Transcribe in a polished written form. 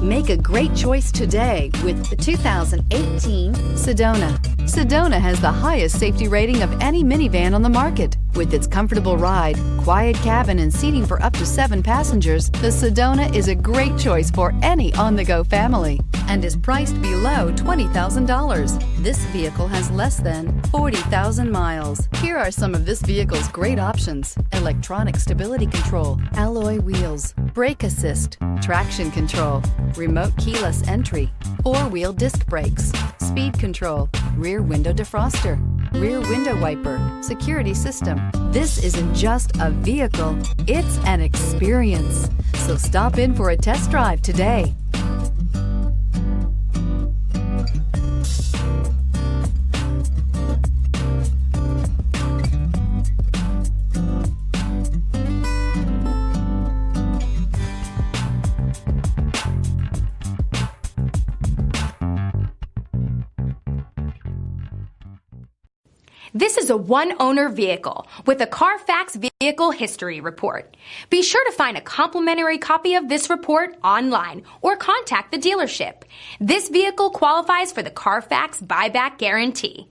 Make a great choice today with the 2018 Sedona. Sedona has the highest safety rating of any minivan on the market. With its comfortable ride, quiet cabin, and seating for up to 7 passengers, the Sedona is a great choice for any on-the-go family and is priced below $20,000. This vehicle has less than 40,000 miles. Here are some of this vehicle's great options: electronic stability control, alloy wheels, brake assist, traction control, remote keyless entry, 4-wheel disc brakes, speed control, rear window defroster, rear window wiper, security system. This isn't just a vehicle, it's an experience. So stop in for a test drive today. This is a one-owner vehicle with a Carfax Vehicle History Report. Be sure to find a complimentary copy of this report online or contact the dealership. This vehicle qualifies for the Carfax Buyback Guarantee.